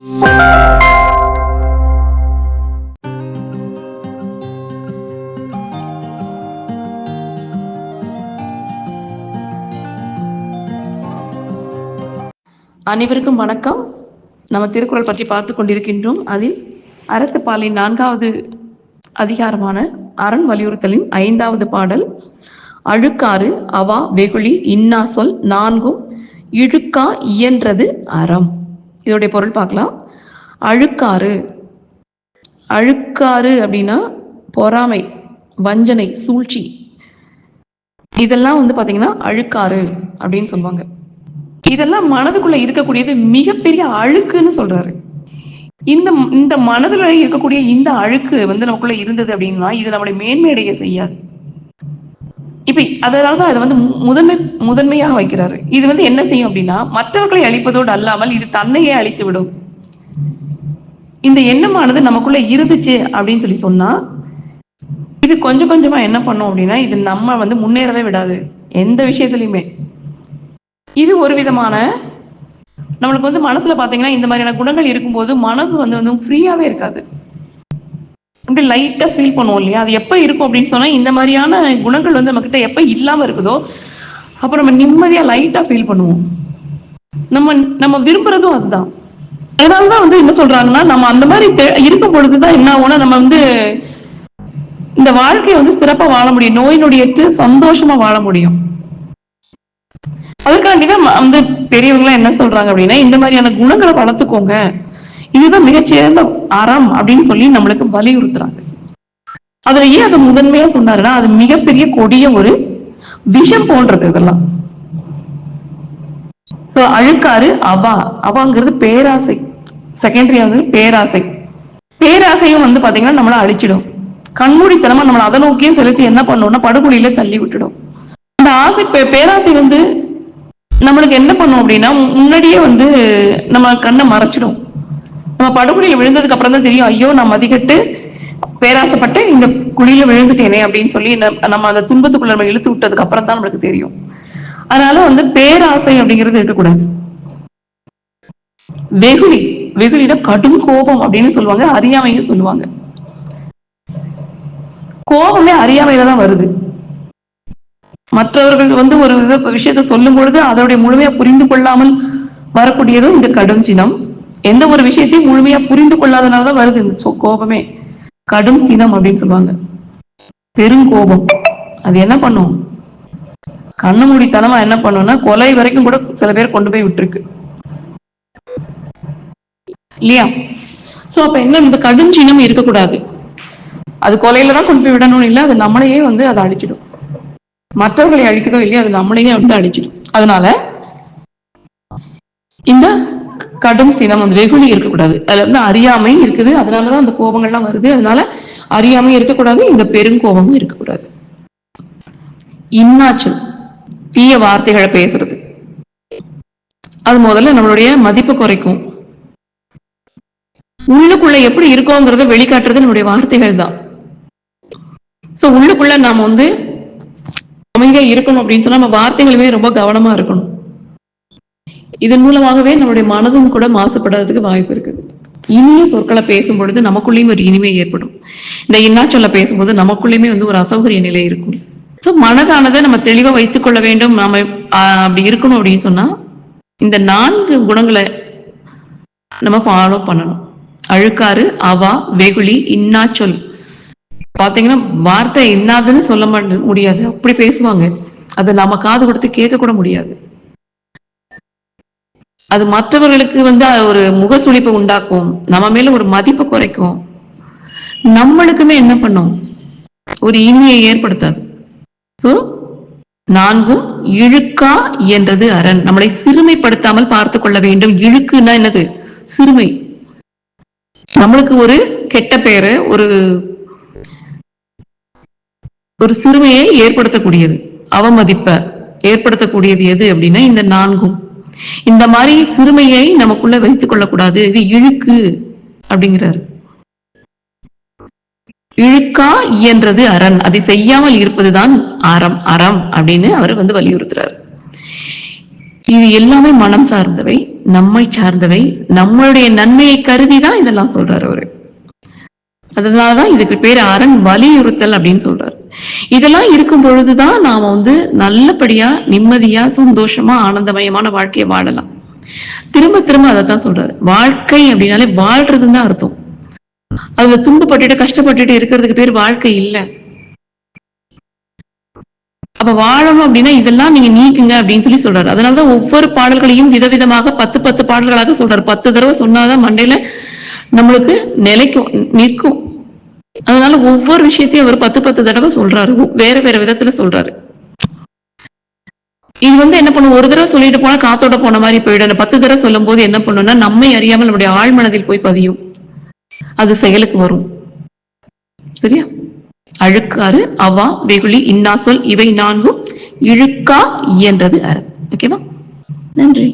அனைவருக்கும் வணக்கம். நம்ம திருக்குறள் பற்றி பார்த்து கொண்டிருக்கின்றோம். அதில் அறத்துப்பாலின் 4வது அதிகாரமான அரண் வலியுறுத்தலின் 5வது பாடல், அழுக்காறு அவா வெகுளி இன்னா சொல் நான்கும் இழுக்கா இயன்றது அறம். இதோடைய பொருள் பார்க்கலாம். அழுக்காறு அப்படின்னா பொறாமை, வஞ்சனை, சூழ்ச்சி, இதெல்லாம் பாத்தீங்கன்னா அழுக்காறு அப்படின்னு சொல்லுவாங்க. இதெல்லாம் மனதுக்குள்ள இருக்கக்கூடியது மிகப்பெரிய அழுக்குன்னு சொல்றாரு. இந்த மனதுல இருக்கக்கூடிய இந்த அழுக்கு நமக்குள்ள இருந்தது அப்படின்னா இது நம்மளை மேன்மையடைய செய்யாது. இப்ப அதனாலதான் அதை முதன்மையாக வைக்கிறாரு. இது என்ன செய்யும் அப்படின்னா மற்றவர்களை அழிப்பதோடு அல்லாமல் இது தன்னையே அழித்து விடும். இந்த எண்ணமானது நமக்குள்ள இருந்துச்சு அப்படின்னு சொன்னா இது கொஞ்சம் கொஞ்சமா என்ன பண்ணும் அப்படின்னா இது நம்ம முன்னேறவே விடாது எந்த விஷயத்திலயுமே. இது ஒரு விதமான நம்மளுக்கு மனசுல பாத்தீங்கன்னா இந்த மாதிரியான குணங்கள் இருக்கும்போது மனசு ஃப்ரீயாவே இருக்காது. அப்படி லைட்டா ஃபீல் பண்ணுவோம் இல்லையா? அது எப்ப இருக்கும் அப்படின்னு சொன்னா இந்த மாதிரியான குணங்கள் நம்ம கிட்ட எப்ப இல்லாம இருக்குதோ அப்ப நம்ம நிம்மதியா லைட்டா ஃபீல் பண்ணுவோம். நம்ம விரும்புறதும் அதுதான். அதனாலதான் என்ன சொல்றாங்கன்னா நம்ம அந்த மாதிரி இருக்கும் பொழுதுதான் என்ன ஆகும்னா நம்ம இந்த வாழ்க்கையை சிறப்பா வாழ முடியும், நோய் நொடியற்று சந்தோஷமா வாழ முடியும். அதுக்காண்டிதான் பெரியவங்க என்ன சொல்றாங்க அப்படின்னா இந்த மாதிரியான குணங்களை வளர்த்துக்கோங்க, இதுதான் மிகச்சிறந்த அறம் அப்படின்னு சொல்லி நம்மளுக்கு வலியுறுத்துறாங்க. அதுல ஏன் அதை முதன்மையா சொன்னாருன்னா அது மிகப்பெரிய கொடிய ஒரு விஷம் போன்றது இதெல்லாம். சோ அழுக்காறு அவாங்கிறது பேராசை, செகண்டரி பேராசை. பேராசையும் பாத்தீங்கன்னா நம்மள அழிச்சிடும். கண்மூடித்தனமா நம்மளை அதை நோக்கியே செலுத்தி என்ன பண்ணோம்னா படுகொலியில தள்ளி விட்டுடும். இந்த ஆசை பேராசை நம்மளுக்கு என்ன பண்ணும் அப்படின்னா முன்னாடியே நம்ம கண்ணை மறைச்சிடும். நம்ம படுகொலியில விழுந்ததுக்கு அப்புறம் தான் தெரியும், ஐயோ நான் மதிக்கட்டு பேராசைப்பட்டு இந்த குழியில விழுந்துட்டேனே அப்படின்னு சொல்லி நம்ம அந்த துன்பத்துக்குள்ள நம்ம இழுத்து விட்டதுக்கு அப்புறம் தான் நம்மளுக்கு தெரியும். அதனால பேராசை அப்படிங்கிறது இருக்கக்கூடாது. வெகுளிட கடும் கோபம் அப்படின்னு சொல்லுவாங்க, அறியாமையும் சொல்லுவாங்க. கோபமே அறியாமையில தான் வருது. மற்றவர்கள் ஒரு விஷயத்த சொல்லும் பொழுது அதோடைய முழுமையா புரிந்து கொள்ளாமல் வரக்கூடியதும் இந்த கடும் சினம். எந்த ஒரு விஷயத்தையும் முழுமையா புரிந்து கொள்ளாதனாலதான் வருது இந்த கோபமே. கடும் சினம் அப்படின்னு சொல்லுவாங்க. பெருங்கோபம் அது என்ன பண்ணும், கண்ணு மூடித்தனமா என்ன பண்ணும்னா கொலை வரைக்கும் கூட சில பேர் கொண்டு போய் விட்டுருக்கு இல்லையா? சோ அப்ப என்ன, இந்த கடும் சினம் இருக்கக்கூடாது. அது கொலையில தான் கொண்டு போய் விடணும் இல்லை, அது நம்மளையே அதை அழிச்சிடும். மற்றவர்களை அழிக்கதோ இல்லையா அது நம்மளையே அழிச்சிடும். அதனால இந்த கடும் சினம் வெகுளி இருக்கக்கூடாது. அதுல அறியாமை இருக்குது, அதனாலதான் அந்த கோபங்கள்லாம் வருது. அதனால அறியாமை இருக்கக்கூடாது, இந்த பெருங்கோபமும் இருக்கக்கூடாது. இன்னாச்சல் தீய வார்த்தைகளை பேசுறது அது முதல்ல நம்மளுடைய மதிப்பு குறைக்கும். உள்ளுக்குள்ள எப்படி இருக்கோங்கிறத வெளிக்காட்டுறது நம்மளுடைய வார்த்தைகள் தான். சோ உள்ளுக்குள்ள நாம அமைதியா இருக்கணும் அப்படின்னு சொன்னா நம்ம வார்த்தைகளுமே ரொம்ப கவனமா இருக்கணும். இதன் மூலமாகவே நம்மளுடைய மனதும் கூட மாசுபடுறதுக்கு வாய்ப்பு இருக்குது. இனிய சொற்களை பேசும் பொழுது நமக்குள்ளேயும் ஒரு இனிமை ஏற்படும். இந்த இன்னாச்சொல்ல பேசும்போது நமக்குள்ளேயுமே ஒரு அசௌகரிய நிலை இருக்கும். சோ மனதானதை நம்ம தெளிவா வைத்துக் கொள்ள வேண்டும். நாம அப்படி இருக்கணும் அப்படின்னு சொன்னா இந்த 4 குணங்களை நம்ம ஃபாலோ பண்ணணும். அழுக்காறு, அவா, வெகுளி, இன்னாச்சொல். பாத்தீங்கன்னா வார்த்தை இன்னாதுன்னு சொல்ல முடியாது, அப்படி பேசுவாங்க. அதை நாம காது கொடுத்து கேட்க கூட முடியாது. அது மற்றவர்களுக்கு ஒரு முகசுளிப்பை உண்டாக்கும், நம்ம மேல ஒரு மதிப்பு குறைக்கும், நம்மளுக்குமே என்ன பண்ணும், ஒரு இனிமையை ஏற்படுத்தாது. சோ 4 இழுக்கா என்றது அரண். நம்மளை சிறுமைப்படுத்தாமல் பார்த்து கொள்ள வேண்டும். இழுக்குன்னா என்னது, சிறுமை. நம்மளுக்கு ஒரு கெட்ட பெயரு, ஒரு சிறுமையை ஏற்படுத்தக்கூடியது, அவமதிப்பை ஏற்படுத்தக்கூடியது எது அப்படின்னா இந்த 4. இந்த மாதிரி சிறுமையை நமக்குள்ள வைத்துக் கொள்ளக்கூடாது. இது இழுக்கு அப்படிங்கிறாரு. இழுக்கா இயன்றது அரண், அதை செய்யாமல் இருப்பதுதான் அறம் அப்படின்னு அவர் வலியுறுத்துறாரு. இது எல்லாமே மனம் சார்ந்தவை. நம்மை சார்ந்தவை, நம்மளுடைய நன்மையை கருதிதான் இதெல்லாம் சொல்றாரு அவரு. அதனாலதான் இதுக்கு பேர் அரண் வலியுறுத்தல் அப்படின்னு சொல்றாரு. இதெல்லாம் இருக்கும் பொழுதுதான் நாம நல்லபடியா நிம்மதியா சந்தோஷமா ஆனந்தமயமான வாழ்க்கையை வாழலாம். திரும்ப திரும்ப அதைத்தான் சொல்றாரு. வாழ்க்கை அப்படின்னாலே வாழ்றதுன்னு தான் அர்த்தம். அதுல துன்பப்பட்டுட்டு கஷ்டப்பட்டுட்டு இருக்கிறதுக்கு பேர் வாழ்க்கை இல்ல. அப்ப வாழணும் அப்படின்னா இதெல்லாம் நீங்க நீக்குங்க அப்படின்னு சொல்லி சொல்றாரு. அதனாலதான் ஒவ்வொரு பாடல்களையும் விதவிதமாக 10 பாடல்களாக சொல்றாரு. 10 தடவை சொன்னாதான் மண்டையில நம்மளுக்கு நிலைக்கும் நிற்கும். அதனால ஒவ்வொரு விஷயத்தையும் அவர் 10 தடவை சொல்றாரு, வேற வேற விதத்துல சொல்றாரு. இது என்ன பண்ணும், ஒரு தடவை சொல்லிட்டு போனா காத்தோட போன மாதிரி போயிடும். 10 தடவை சொல்லும் போது என்ன பண்ணும்னா நம்மை அறியாமல் நம்முடைய ஆழ்மனதில் போய் பதியும், அது செயலுக்கு வரும். சரியா? அழுக்காறு, அவா, வெகுளி, இன்னா சொல் இவை 4 இழுக்கா இயன்றது அற. ஓகேவா? நன்றி.